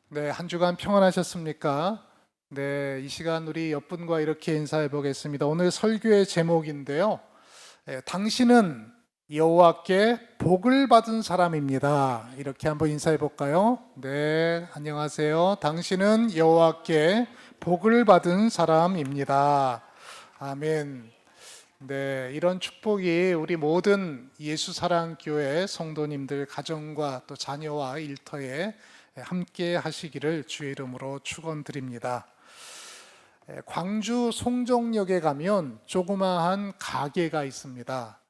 네, 한 주간 평안하셨습니까? 네, 이 시간 우리 옆분과 이렇게 인사해 보겠습니다. 오늘 설교의 제목인데요. 당신은 여호와께 복을 받은 사람입니다. 이렇게 한번 인사해 볼까요? 네, 안녕하세요. 당신은 여호와께 복을 받은 사람입니다. 아멘. 네, 이런 축복이 우리 모든 예수사랑교회 성도님들 가정과 또 자녀와 일터에 함께 하시기를 주의 이름으로 축원드립니다. 광주 송정역에 가면 조그마한 가게가 있습니다.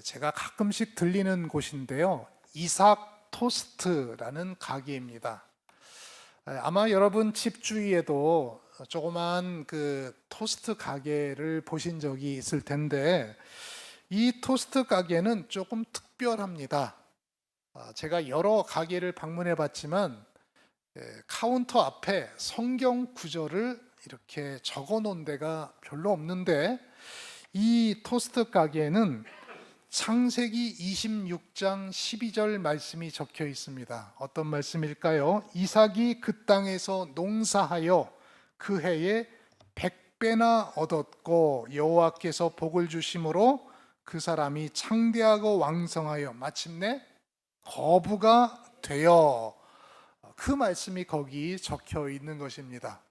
제가 가끔씩 들리는 곳인데요. 이삭 토스트라는 가게입니다. 아마 여러분 집 주위에도 조그만 그 토스트 가게를 보신 적이 있을 텐데 이 토스트 가게는 조금 특별합니다. 제가 여러 가게를 방문해 봤지만 카운터 앞에 성경 구절을 이렇게 적어 놓은 데가 별로 없는데 이 토스트 가게에는 창세기 26장 12절 말씀이 적혀 있습니다. 어떤 말씀일까요? 이삭이 그 땅에서 농사하여 그 해에 100배나 얻었고 여호와께서 복을 주심으로 그 사람이 창대하고 왕성하여 마침내 거부가 되어, 그 말씀이 거기 적혀 있는 것입니다.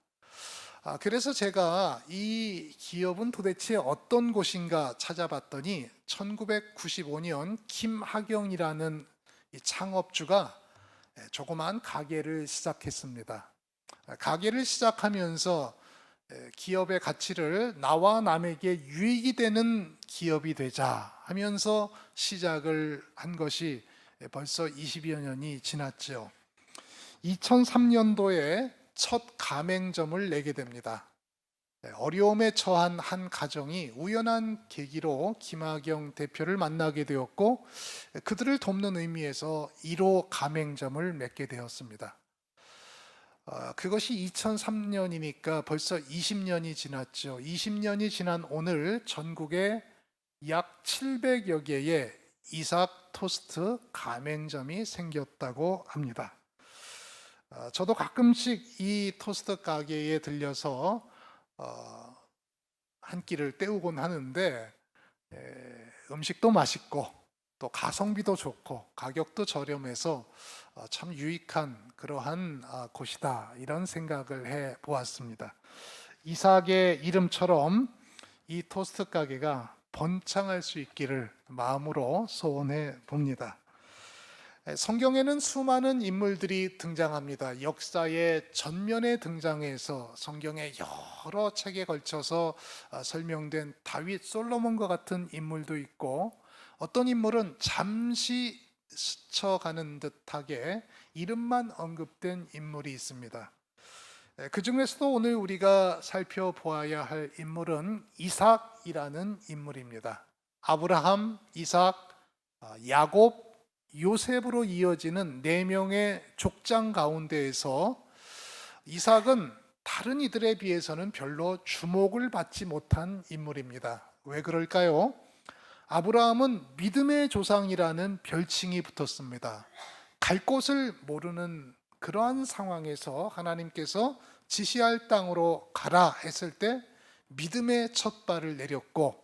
그래서 제가 이 기업은 도대체 어떤 곳인가 찾아봤더니 1995년 김하경이라는 이 창업주가 조그만 가게를 시작했습니다. 가게를 시작하면서 기업의 가치를 나와 남에게 유익이 되는 기업이 되자 하면서 시작을 한 것이 벌써 20여 년이 지났죠. 2003년도에 첫 가맹점을 내게 됩니다. 어려움에 처한 한 가정이 우연한 계기로 김하경 대표를 만나게 되었고 그들을 돕는 의미에서 1호 가맹점을 맺게 되었습니다. 그것이 2003년이니까 벌써 20년이 지났죠. 20년이 지난 오늘 전국에 약 700여 개의 이삭 토스트 가맹점이 생겼다고 합니다. 저도 가끔씩 이 토스트 가게에 들려서 한 끼를 때우곤 하는데 음식도 맛있고 또 가성비도 좋고 가격도 저렴해서 참 유익한 그러한 곳이다 이런 생각을 해 보았습니다. 이삭의 이름처럼 이 토스트 가게가 번창할 수 있기를 마음으로 소원해 봅니다. 성경에는 수많은 인물들이 등장합니다. 역사의 전면에 등장해서 성경의 여러 책에 걸쳐서 설명된 다윗, 솔로몬과 같은 인물도 있고 어떤 인물은 잠시 스쳐가는 듯하게 이름만 언급된 인물이 있습니다. 그 중에서도 오늘 우리가 살펴보아야 할 인물은 이삭이라는 인물입니다. 아브라함, 이삭, 야곱, 요셉으로 이어지는 4명의 족장 가운데에서 이삭은 다른 이들에 비해서는 별로 주목을 받지 못한 인물입니다. 왜 그럴까요? 아브라함은 믿음의 조상이라는 별칭이 붙었습니다. 갈 곳을 모르는 그러한 상황에서 하나님께서 지시할 땅으로 가라 했을 때 믿음의 첫 발을 내렸고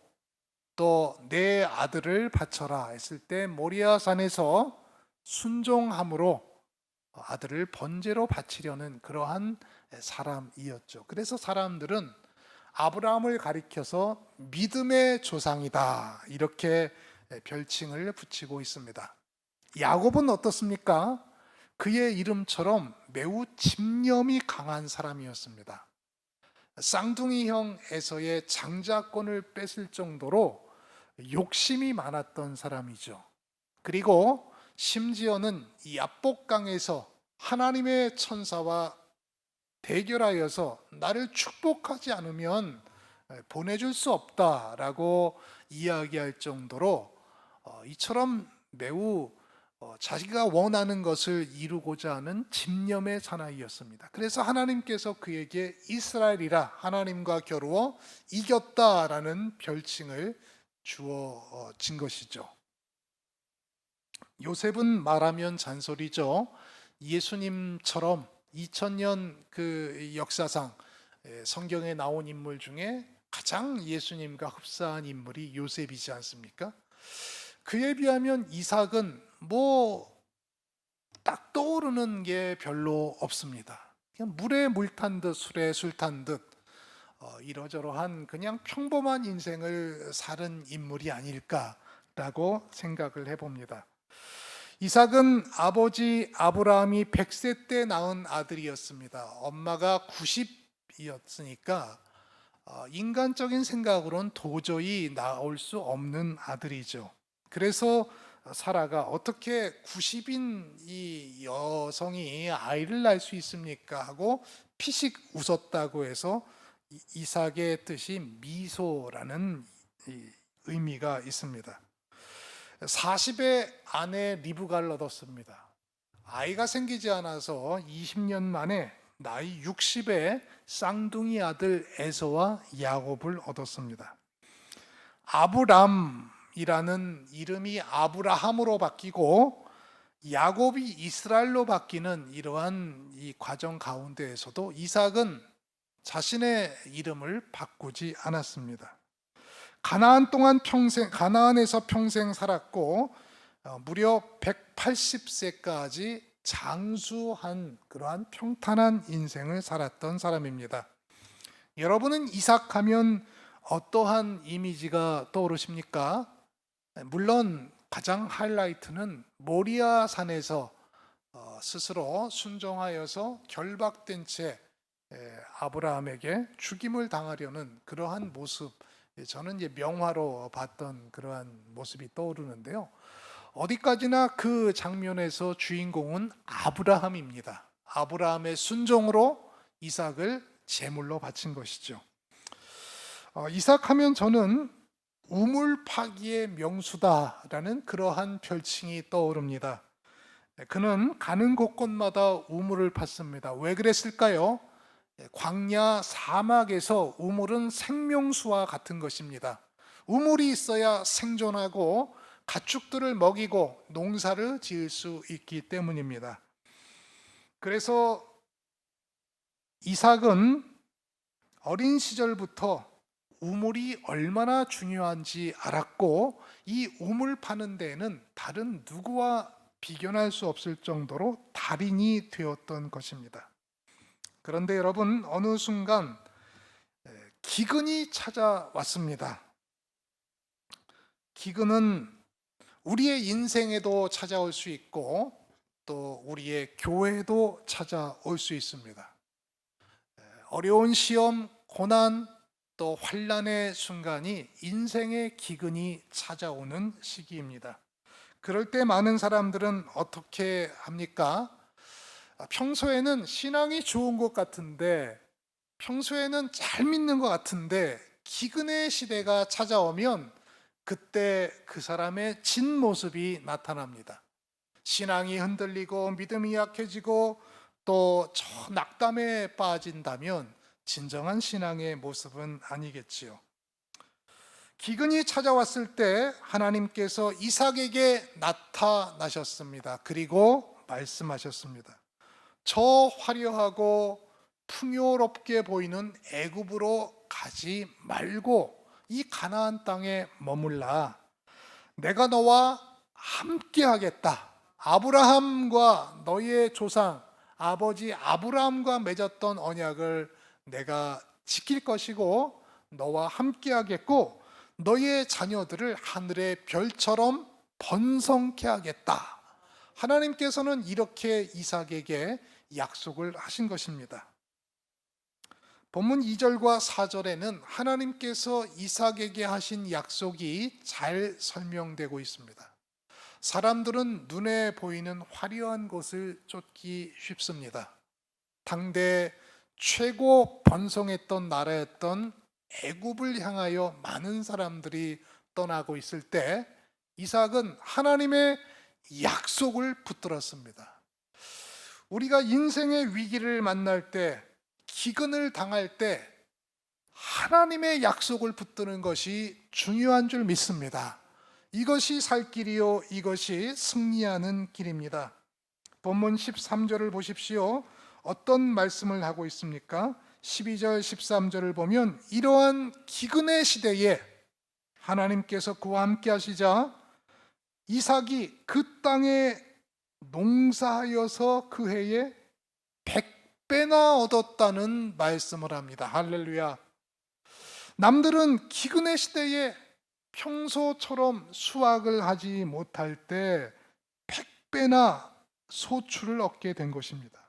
또 내 아들을 바쳐라 했을 때 모리아 산에서 순종함으로 아들을 번제로 바치려는 그러한 사람이었죠. 그래서 사람들은 아브라함을 가리켜서 믿음의 조상이다 이렇게 별칭을 붙이고 있습니다. 야곱은 어떻습니까? 그의 이름처럼 매우 집념이 강한 사람이었습니다. 쌍둥이 형 에서의 장자권을 뺏을 정도로 욕심이 많았던 사람이죠. 그리고 심지어는 야복강에서 하나님의 천사와 대결하여서 나를 축복하지 않으면 보내줄 수 없다라고 이야기할 정도로 이처럼 매우 자기가 원하는 것을 이루고자 하는 집념의 사나이였습니다. 그래서 하나님께서 그에게 이스라엘이라 하나님과 겨루어 이겼다라는 별칭을 주어진 것이죠. 요셉은 말하면 잔소리죠. 예수님처럼 2000년 그 역사상 성경에 나온 인물 중에 가장 예수님과 흡사한 인물이 요셉이지 않습니까? 그에 비하면 이삭은 뭐 딱 떠오르는 게 별로 없습니다. 그냥 물에 물 탄 듯 술에 술 탄 듯 이러저러한 그냥 평범한 인생을 살은 인물이 아닐까라고 생각을 해봅니다. 이삭은 아버지 아브라함이 100세 때 낳은 아들이었습니다. 엄마가 90이었으니까 인간적인 생각으로는 도저히 나올 수 없는 아들이죠. 그래서 사라가 어떻게 90인 이 여성이 아이를 낳을 수 있습니까? 하고 피식 웃었다고 해서 이삭의 뜻이 미소라는 의미가 있습니다. 40에 아내 리브가를 얻었습니다. 아이가 생기지 않아서 20년 만에 나이 60에 쌍둥이 아들 에서와 야곱을 얻었습니다. 아브람이라는 이름이 아브라함으로 바뀌고 야곱이 이스라엘로 바뀌는 이러한 이 과정 가운데에서도 이삭은 자신의 이름을 바꾸지 않았습니다. 가나안에서 평생 살았고 무려 180세까지 장수한 그러한 평탄한 인생을 살았던 사람입니다. 여러분은 이삭하면 어떠한 이미지가 떠오르십니까? 물론 가장 하이라이트는 모리아 산에서 스스로 순종하여서 결박된 채 아브라함에게 죽임을 당하려는 그러한 모습, 저는 이제 명화로 봤던 그러한 모습이 떠오르는데요. 어디까지나 그 장면에서 주인공은 아브라함입니다. 아브라함의 순종으로 이삭을 제물로 바친 것이죠. 이삭하면 저는 우물 파기의 명수다라는 그러한 별칭이 떠오릅니다. 그는 가는 곳곳마다 우물을 팠습니다. 왜 그랬을까요? 광야 사막에서 우물은 생명수와 같은 것입니다. 우물이 있어야 생존하고 가축들을 먹이고 농사를 지을 수 있기 때문입니다. 그래서 이삭은 어린 시절부터 우물이 얼마나 중요한지 알았고 이 우물 파는 데에는 다른 누구와 비교할 수 없을 정도로 달인이 되었던 것입니다. 그런데 여러분, 어느 순간 기근이 찾아왔습니다. 기근은 우리의 인생에도 찾아올 수 있고 또 우리의 교회에도 찾아올 수 있습니다. 어려운 시험, 고난, 또 환난의 순간이 인생의 기근이 찾아오는 시기입니다. 그럴 때 많은 사람들은 어떻게 합니까? 평소에는 신앙이 좋은 것 같은데, 평소에는 잘 믿는 것 같은데 기근의 시대가 찾아오면 그때 그 사람의 진 모습이 나타납니다. 신앙이 흔들리고 믿음이 약해지고 또 저 낙담에 빠진다면 진정한 신앙의 모습은 아니겠지요. 기근이 찾아왔을 때 하나님께서 이삭에게 나타나셨습니다. 그리고 말씀하셨습니다. 저 화려하고 풍요롭게 보이는 애굽으로 가지 말고 이 가나안 땅에 머물라. 내가 너와 함께 하겠다. 아브라함과 너의 조상 아버지 아브라함과 맺었던 언약을 내가 지킬 것이고 너와 함께 하겠고 너의 자녀들을 하늘의 별처럼 번성케 하겠다. 하나님께서는 이렇게 이삭에게 약속을 하신 것입니다. 본문 2절과 4절에는 하나님께서 이삭에게 하신 약속이 잘 설명되고 있습니다. 사람들은 눈에 보이는 화려한 것을 쫓기 쉽습니다. 당대 최고 번성했던 나라였던 애굽을 향하여 많은 사람들이 떠나고 있을 때 이삭은 하나님의 약속을 붙들었습니다. 우리가 인생의 위기를 만날 때, 기근을 당할 때 하나님의 약속을 붙드는 것이 중요한 줄 믿습니다. 이것이 살 길이요, 이것이 승리하는 길입니다. 본문 13절을 보십시오. 어떤 말씀을 하고 있습니까? 12절 13절을 보면 이러한 기근의 시대에 하나님께서 그와 함께 하시자 이삭이 그 땅에 농사하여서 그 해에 100배나 얻었다는 말씀을 합니다. 할렐루야. 남들은 기근의 시대에 평소처럼 수확을 하지 못할 때 100배나 소출을 얻게 된 것입니다.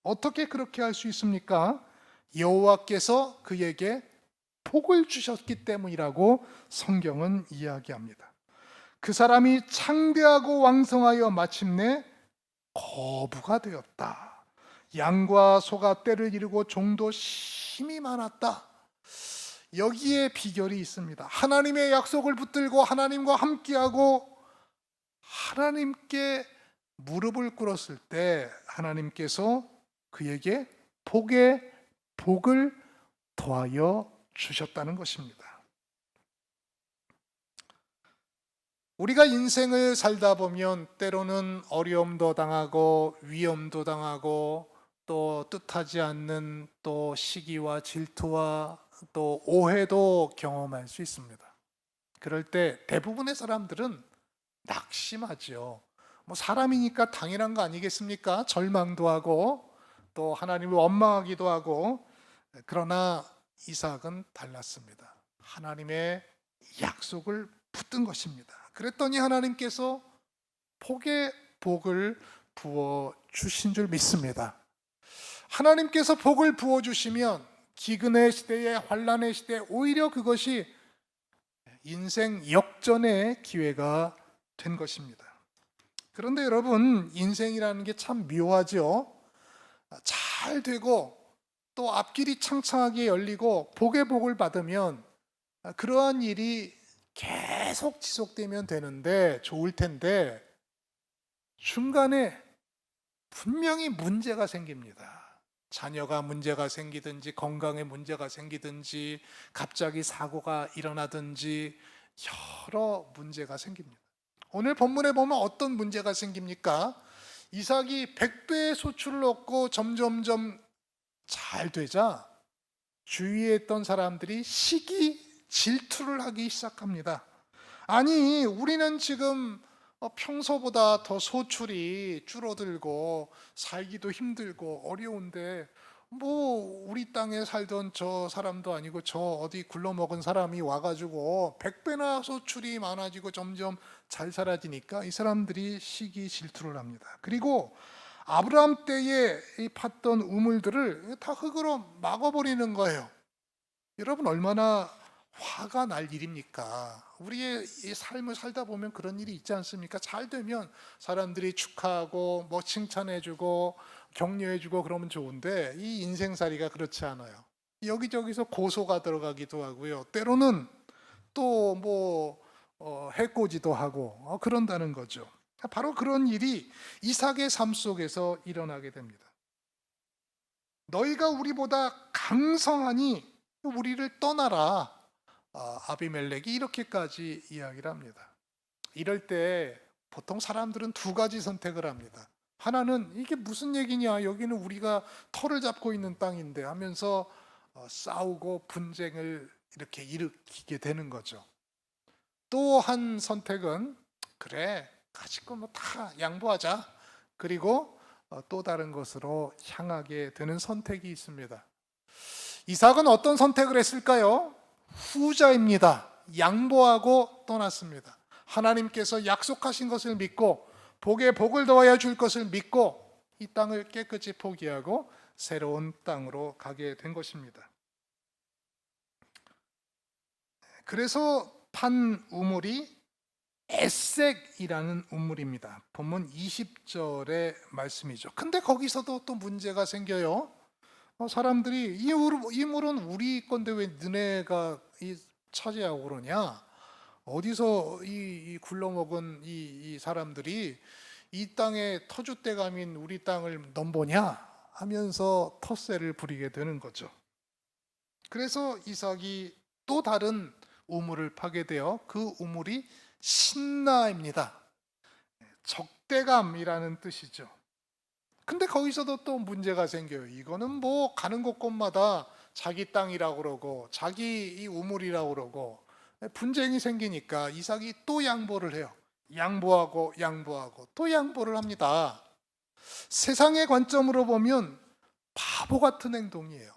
어떻게 그렇게 할 수 있습니까? 여호와께서 그에게 복을 주셨기 때문이라고 성경은 이야기합니다. 그 사람이 창대하고 왕성하여 마침내 거부가 되었다. 양과 소가 떼를 이루고 종도 심히 많았다. 여기에 비결이 있습니다. 하나님의 약속을 붙들고 하나님과 함께하고 하나님께 무릎을 꿇었을 때 하나님께서 그에게 복에 복을 더하여 주셨다는 것입니다. 우리가 인생을 살다 보면 때로는 어려움도 당하고 위험도 당하고 또 뜻하지 않는 또 시기와 질투와 또 오해도 경험할 수 있습니다. 그럴 때 대부분의 사람들은 낙심하죠. 뭐 사람이니까 당연한 거 아니겠습니까? 절망도 하고 또 하나님을 원망하기도 하고. 그러나 이삭은 달랐습니다. 하나님의 약속을 붙든 것입니다. 그랬더니 하나님께서 복에 복을 부어 주신 줄 믿습니다. 하나님께서 복을 부어 주시면 기근의 시대에 환난의 시대에 오히려 그것이 인생 역전의 기회가 된 것입니다. 그런데 여러분, 인생이라는 게 참 묘하죠. 잘 되고 또 앞길이 창창하게 열리고 복의 복을 받으면 그러한 일이 계속 지속되면 되는데 좋을 텐데 중간에 분명히 문제가 생깁니다. 자녀가 문제가 생기든지 건강에 문제가 생기든지 갑자기 사고가 일어나든지 여러 문제가 생깁니다. 오늘 본문에 보면 어떤 문제가 생깁니까? 이삭이 100배의 소출을 얻고 점점점 잘 되자 주위에 있던 사람들이 시기 질투를 하기 시작합니다. 아니, 우리는 지금 평소보다 더 소출이 줄어들고 살기도 힘들고 어려운데 뭐 우리 땅에 살던 저 사람도 아니고 저 어디 굴러먹은 사람이 와가지고 100배나 소출이 많아지고 점점 잘 살아지니까 이 사람들이 시기 질투를 합니다. 그리고 아브라함 때에 팠던 우물들을 다 흙으로 막아버리는 거예요. 여러분, 얼마나 화가 날 일입니까? 우리의 이 삶을 살다 보면 그런 일이 있지 않습니까? 잘 되면 사람들이 축하하고 뭐 칭찬해주고 격려해주고 그러면 좋은데 이 인생살이가 그렇지 않아요. 여기저기서 고소가 들어가기도 하고요. 때로는 또 뭐 해코지도 하고 그런다는 거죠. 바로 그런 일이 이삭의 삶 속에서 일어나게 됩니다. 너희가 우리보다 강성하니 우리를 떠나라. 아비멜렉이 이렇게까지 이야기를 합니다. 이럴 때 보통 사람들은 두 가지 선택을 합니다. 하나는 이게 무슨 얘기냐, 여기는 우리가 터를 잡고 있는 땅인데 하면서 싸우고 분쟁을 이렇게 일으키게 되는 거죠. 또 한 선택은 그래, 가질 거 뭐 다 양보하자. 그리고 또 다른 것으로 향하게 되는 선택이 있습니다. 이삭은 어떤 선택을 했을까요? 후자입니다. 양보하고 떠났습니다. 하나님께서 약속하신 것을 믿고 복에 복을 더하여 줄 것을 믿고 이 땅을 깨끗이 포기하고 새로운 땅으로 가게 된 것입니다. 그래서 판 우물이 에색이라는 우물입니다. 본문 20절의 말씀이죠. 근데 거기서도 또 문제가 생겨요. 사람들이 이 물은 우리 건데 왜 너네가 차지하고 그러냐? 어디서 이 굴러먹은 이 사람들이 이 땅에 터줏대감인 우리 땅을 넘보냐? 하면서 텃세를 부리게 되는 거죠. 그래서 이삭이 또 다른 우물을 파게 되어 그 우물이 신나입니다. 적대감이라는 뜻이죠. 근데 거기서도 또 문제가 생겨요. 이거는 뭐 가는 곳곳마다 자기 땅이라고 그러고 자기 이 우물이라고 그러고 분쟁이 생기니까 이삭이 또 양보를 해요. 양보하고 또 양보를 합니다. 세상의 관점으로 보면 바보 같은 행동이에요.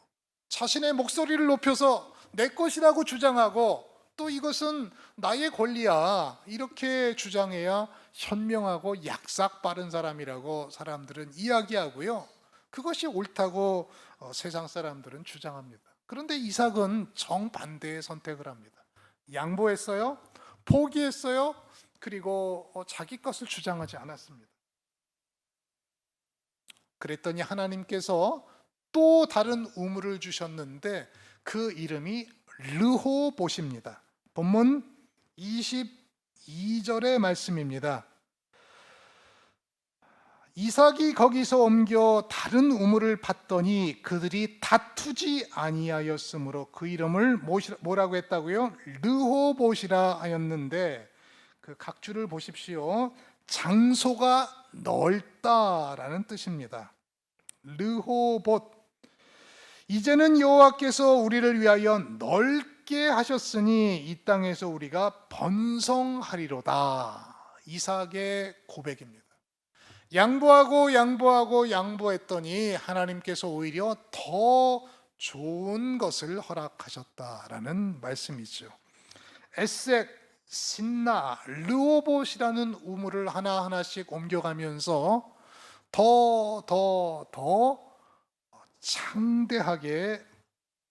자신의 목소리를 높여서 내 것이라고 주장하고 또 이것은 나의 권리야 이렇게 주장해야 현명하고 약삭 빠른 사람이라고 사람들은 이야기하고요. 그것이 옳다고 세상 사람들은 주장합니다. 그런데 이삭은 정반대의 선택을 합니다. 양보했어요. 포기했어요. 그리고 자기 것을 주장하지 않았습니다. 그랬더니 하나님께서 또 다른 우물을 주셨는데 그 이름이 르호봇입니다. 본문 22절의 말씀입니다. 이삭이 거기서 옮겨 다른 우물을 봤더니 그들이 다투지 아니하였으므로 그 이름을 뭐라고 했다고요? 르호봇이라 하였는데 그 각주를 보십시오. 장소가 넓다라는 뜻입니다. 르호봇. 이제는 여호와께서 우리를 위하여 넓게 하셨으니 이 땅에서 우리가 번성하리로다. 이삭의 고백입니다. 양보했더니 하나님께서 오히려 더 좋은 것을 허락하셨다라는 말씀이죠. 에색, 신나, 르호봇이라는 우물을 하나하나씩 옮겨가면서 더 창대하게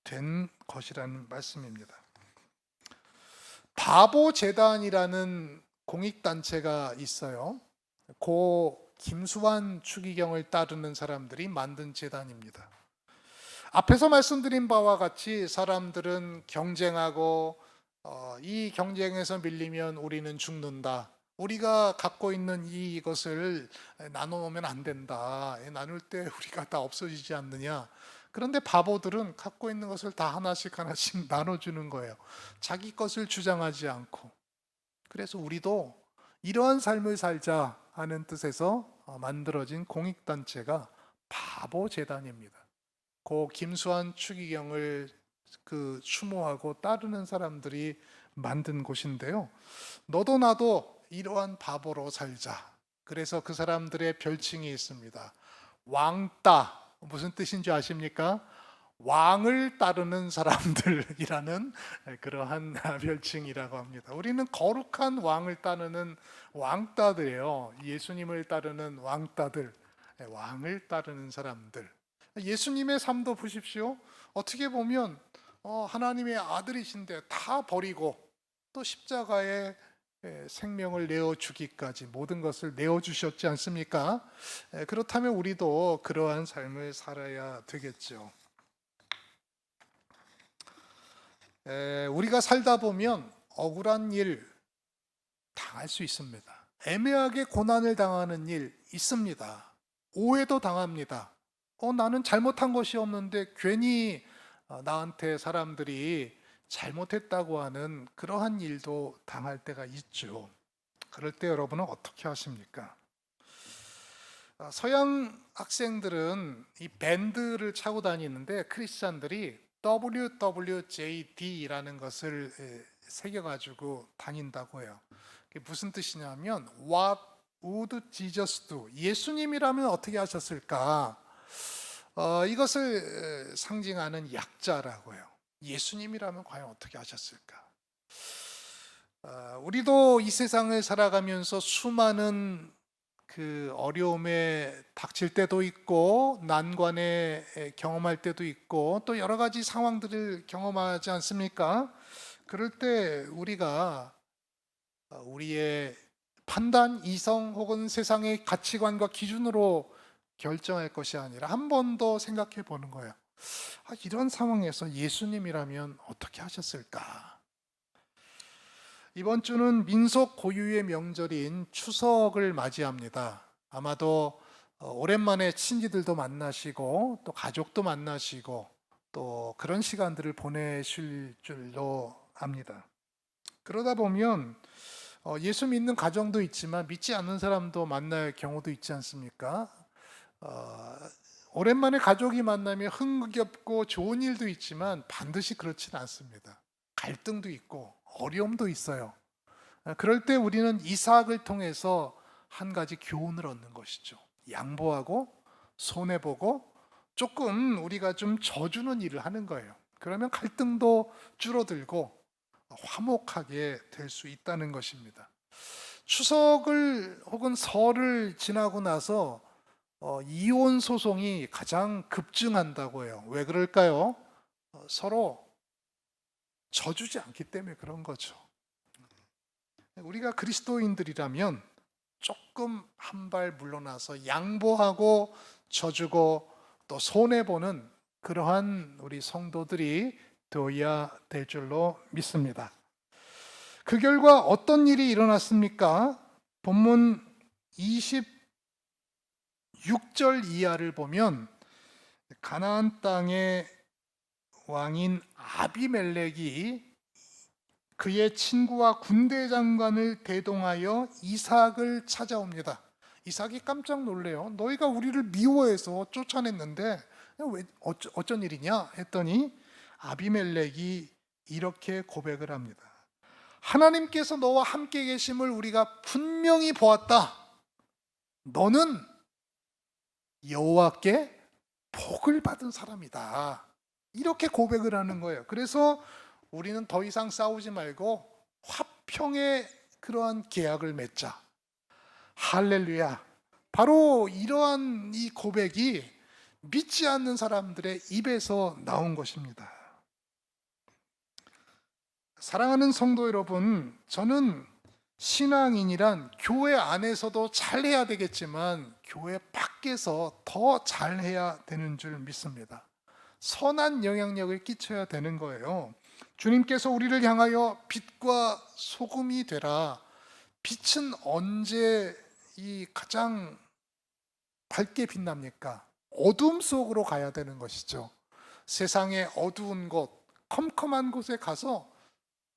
된 것이라는 말씀입니다. 바보 재단이라는 공익단체가 있어요. 고 김수환 추기경을 따르는 사람들이 만든 재단입니다. 앞에서 말씀드린 바와 같이 사람들은 경쟁하고 이 경쟁에서 밀리면 우리는 죽는다. 우리가 갖고 있는 이것을 나눠 놓으면 안 된다. 나눌 때 우리가 다 없어지지 않느냐. 그런데 바보들은 갖고 있는 것을 다 하나씩 나눠주는 거예요. 자기 것을 주장하지 않고. 그래서 우리도 이러한 삶을 살자 하는 뜻에서 만들어진 공익단체가 바보재단입니다. 고 김수환 추기경을 추모하고 따르는 사람들이 만든 곳인데요. 너도 나도 이러한 바보로 살자. 그래서 그 사람들의 별칭이 있습니다. 왕따. 무슨 뜻인지 아십니까? 왕을 따르는 사람들이라는 그러한 별칭이라고 합니다. 우리는 거룩한 왕을 따르는 왕따들이에요. 예수님을 따르는 왕따들, 왕을 따르는 사람들. 예수님의 삶도 보십시오. 어떻게 보면 하나님의 아들이신데 다 버리고 또 십자가에 생명을 내어주기까지 모든 것을 내어주셨지 않습니까? 그렇다면 우리도 그러한 삶을 살아야 되겠죠. 우리가 살다 보면 억울한 일 당할 수 있습니다. 애매하게 고난을 당하는 일 있습니다. 오해도 당합니다. 나는 잘못한 것이 없는데 괜히 나한테 사람들이 잘못했다고 하는 그러한 일도 당할 때가 있죠. 그럴 때 여러분은 어떻게 하십니까? 서양 학생들은 이 밴드를 차고 다니는데 크리스찬들이 WWJD라는 것을 새겨가지고 다닌다고 해요. 그게 무슨 뜻이냐면 What would Jesus do? 예수님이라면 어떻게 하셨을까? 이것을 상징하는 약자라고 해요. 예수님이라면 과연 어떻게 하셨을까? 우리도 이 세상을 살아가면서 수많은 그 어려움에 닥칠 때도 있고 난관에 경험할 때도 있고 또 여러 가지 상황들을 경험하지 않습니까? 그럴 때 우리가 우리의 판단, 이성 혹은 세상의 가치관과 기준으로 결정할 것이 아니라 한 번 더 생각해 보는 거예요. 이런 상황에서 예수님이라면 어떻게 하셨을까? 이번 주는 민속 고유의 명절인 추석을 맞이합니다. 아마도 오랜만에 친지들도 만나시고 또 가족도 만나시고 또 그런 시간들을 보내실 줄로 압니다. 그러다 보면 예수 믿는 가정도 있지만 믿지 않는 사람도 만날 경우도 있지 않습니까? 어, 오랜만에 가족이 만나면 흥겹고 좋은 일도 있지만 반드시 그렇지는 않습니다. 갈등도 있고 어려움도 있어요. 그럴 때 우리는 이삭을 통해서 한 가지 교훈을 얻는 것이죠. 양보하고 손해보고 조금 우리가 좀 져주는 일을 하는 거예요. 그러면 갈등도 줄어들고 화목하게 될 수 있다는 것입니다. 추석을 혹은 설을 지나고 나서 이혼 소송이 가장 급증한다고 해요. 왜 그럴까요? 서로 져주지 않기 때문에 그런 거죠. 우리가 그리스도인들이라면 조금 한 발 물러나서 양보하고 져주고 또 손해보는 그러한 우리 성도들이 되어야 될 줄로 믿습니다. 그 결과 어떤 일이 일어났습니까? 본문 26절 이하를 보면 가나안 땅의 왕인 아비멜렉이 그의 친구와 군대 장관을 대동하여 이삭을 찾아옵니다. 이삭이 깜짝 놀래요. 너희가 우리를 미워해서 쫓아냈는데 왜 어쩐 일이냐 했더니 아비멜렉이 이렇게 고백을 합니다. 하나님께서 너와 함께 계심을 우리가 분명히 보았다. 너는 여호와께 복을 받은 사람이다. 이렇게 고백을 하는 거예요. 그래서 우리는 더 이상 싸우지 말고 화평의 그러한 계약을 맺자. 할렐루야. 바로 이러한 이 고백이 믿지 않는 사람들의 입에서 나온 것입니다. 사랑하는 성도 여러분, 저는 신앙인이란 교회 안에서도 잘해야 되겠지만 교회 밖에서 더 잘해야 되는 줄 믿습니다. 선한 영향력을 끼쳐야 되는 거예요. 주님께서 우리를 향하여 빛과 소금이 되라. 빛은 언제 이 가장 밝게 빛납니까? 어둠 속으로 가야 되는 것이죠. 세상의 어두운 곳, 컴컴한 곳에 가서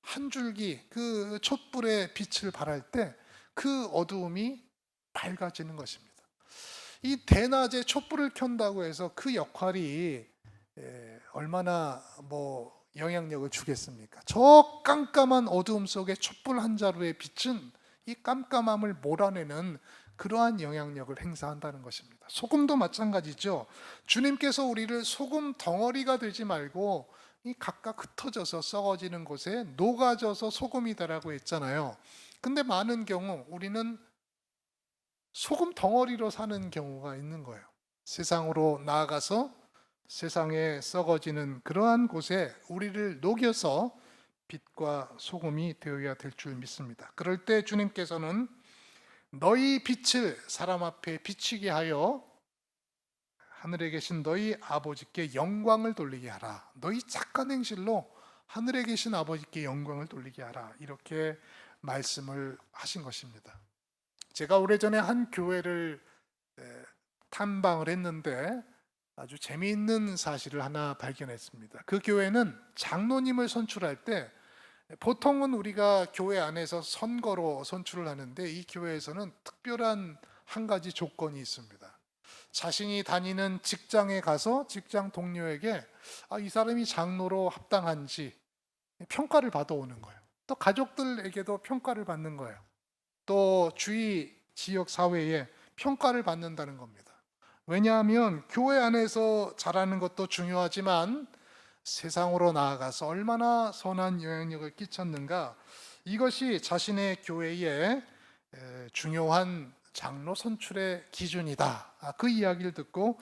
한 줄기 그 촛불의 빛을 발할 때 그 어두움이 밝아지는 것입니다. 이 대낮에 촛불을 켠다고 해서 그 역할이 얼마나 영향력을 주겠습니까? 저 깜깜한 어두움 속에 촛불 한 자루의 빛은 이 깜깜함을 몰아내는 그러한 영향력을 행사한다는 것입니다. 소금도 마찬가지죠. 주님께서 우리를 소금 덩어리가 되지 말고 이 각각 흩어져서 썩어지는 곳에 녹아져서 소금이 되라고 했잖아요. 근데 많은 경우 우리는 소금 덩어리로 사는 경우가 있는 거예요. 세상으로 나아가서 세상에 썩어지는 그러한 곳에 우리를 녹여서 빛과 소금이 되어야 될 줄 믿습니다. 그럴 때 주님께서는 너희 빛을 사람 앞에 비치게 하여 하늘에 계신 너희 아버지께 영광을 돌리게 하라. 너희 착한 행실로 하늘에 계신 아버지께 영광을 돌리게 하라. 이렇게 말씀을 하신 것입니다. 제가 오래전에 한 교회를 탐방을 했는데 아주 재미있는 사실을 하나 발견했습니다. 그 교회는 장로님을 선출할 때 보통은 우리가 교회 안에서 선거로 선출을 하는데 이 교회에서는 특별한 한 가지 조건이 있습니다. 자신이 다니는 직장에 가서 직장 동료에게 이 사람이 장로로 합당한지 평가를 받아오는 거예요. 또 가족들에게도 평가를 받는 거예요. 또 주위 지역 사회에 평가를 받는다는 겁니다. 왜냐하면 교회 안에서 잘하는 것도 중요하지만 세상으로 나아가서 얼마나 선한 영향력을 끼쳤는가, 이것이 자신의 교회의 중요한 장로 선출의 기준이다. 그 이야기를 듣고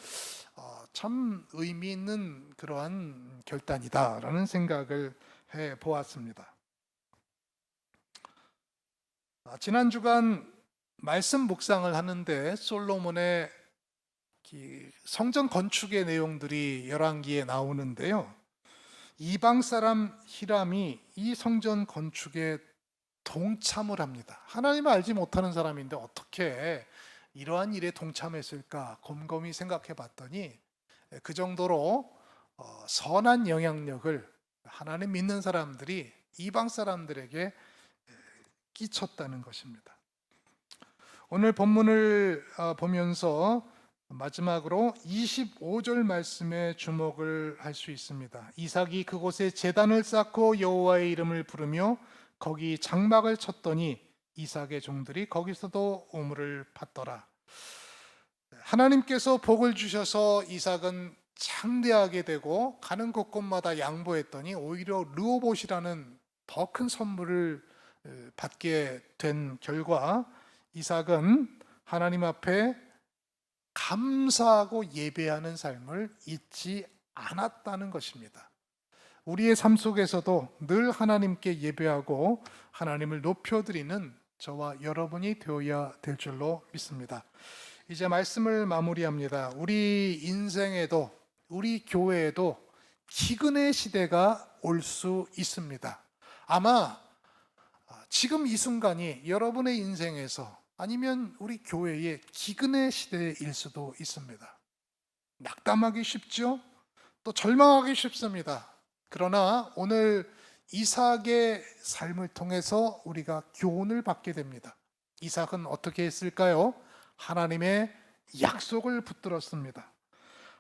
참 의미 있는 그러한 결단이다라는 생각을 해 보았습니다. 지난 주간 말씀 묵상을 하는데 솔로몬의 성전 건축의 내용들이 열왕기에 나오는데요. 이방 사람 히람이 이 성전 건축에 동참을 합니다. 하나님을 알지 못하는 사람인데 어떻게 이러한 일에 동참했을까 곰곰이 생각해 봤더니 그 정도로 선한 영향력을 하나님 믿는 사람들이 이방 사람들에게 끼쳤다는 것입니다. 오늘 본문을 보면서 마지막으로 25절 말씀에 주목을 할 수 있습니다. 이삭이 그곳에 제단을 쌓고 여호와의 이름을 부르며 거기 장막을 쳤더니 이삭의 종들이 거기서도 우물을 팠더라. 하나님께서 복을 주셔서 이삭은 창대하게 되고 가는 곳곳마다 양보했더니 오히려 르호봇이라는 더 큰 선물을 받게 된 결과 이삭은 하나님 앞에 감사하고 예배하는 삶을 잊지 않았다는 것입니다. 우리의 삶 속에서도 늘 하나님께 예배하고 하나님을 높여드리는 저와 여러분이 되어야 될 줄로 믿습니다. 이제 말씀을 마무리합니다. 우리 인생에도 우리 교회에도 기근의 시대가 올 수 있습니다. 아마 지금 이 순간이 여러분의 인생에서 아니면 우리 교회의 기근의 시대일 수도 있습니다. 낙담하기 쉽죠? 또 절망하기 쉽습니다. 그러나 오늘 이삭의 삶을 통해서 우리가 교훈을 받게 됩니다. 이삭은 어떻게 했을까요? 하나님의 약속을 붙들었습니다.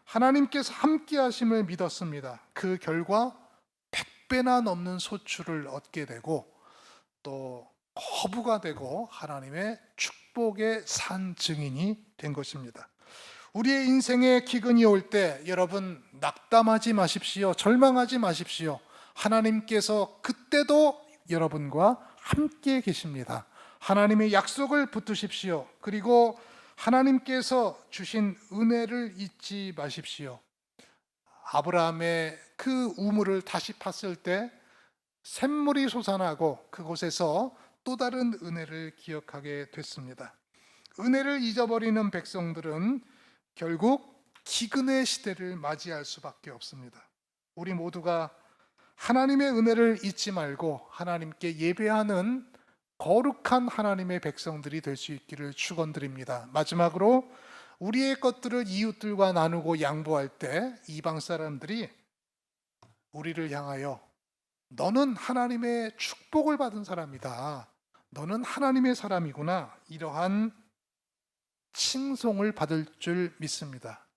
하나님께서 함께 하심을 믿었습니다. 그 결과 100배나 넘는 소출을 얻게 되고 또 거부가 되고 하나님의 축복의 산 증인이 된 것입니다. 우리의 인생에 기근이 올 때 여러분 낙담하지 마십시오. 절망하지 마십시오. 하나님께서 그때도 여러분과 함께 계십니다. 하나님의 약속을 붙드십시오. 그리고 하나님께서 주신 은혜를 잊지 마십시오. 아브라함의 그 우물을 다시 팠을 때 샘물이 솟아나고 그곳에서 또 다른 은혜를 기억하게 됐습니다. 은혜를 잊어버리는 백성들은 결국 기근의 시대를 맞이할 수밖에 없습니다. 우리 모두가 하나님의 은혜를 잊지 말고 하나님께 예배하는 거룩한 하나님의 백성들이 될 수 있기를 축원드립니다. 마지막으로 우리의 것들을 이웃들과 나누고 양보할 때 이방 사람들이 우리를 향하여 너는 하나님의 축복을 받은 사람이다. 너는 하나님의 사람이구나. 이러한 칭송을 받을 줄 믿습니다.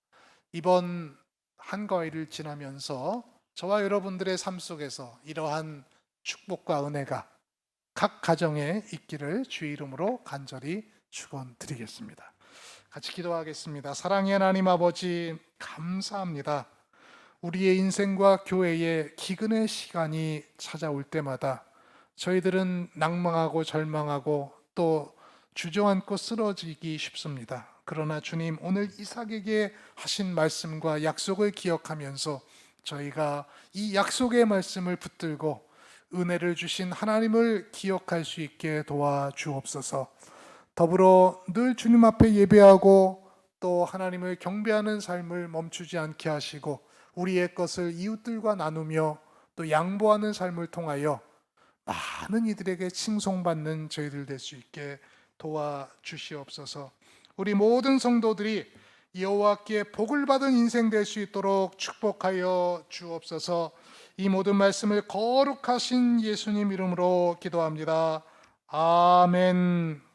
이번 한가위를 지나면서 저와 여러분들의 삶 속에서 이러한 축복과 은혜가 각 가정에 있기를 주의 이름으로 간절히 축원드리겠습니다. 같이 기도하겠습니다. 사랑의 하나님 아버지 감사합니다. 우리의 인생과 교회의 기근의 시간이 찾아올 때마다 저희들은 낭망하고 절망하고 또 주저앉고 쓰러지기 쉽습니다. 그러나 주님 오늘 이삭에게 하신 말씀과 약속을 기억하면서 저희가 이 약속의 말씀을 붙들고 은혜를 주신 하나님을 기억할 수 있게 도와주옵소서. 더불어 늘 주님 앞에 예배하고 또 하나님을 경배하는 삶을 멈추지 않게 하시고 우리의 것을 이웃들과 나누며 또 양보하는 삶을 통하여 많은 이들에게 칭송받는 저희들 될 수 있게 도와주시옵소서. 우리 모든 성도들이 여호와께 복을 받은 인생 될 수 있도록 축복하여 주옵소서. 이 모든 말씀을 거룩하신 예수님 이름으로 기도합니다. 아멘.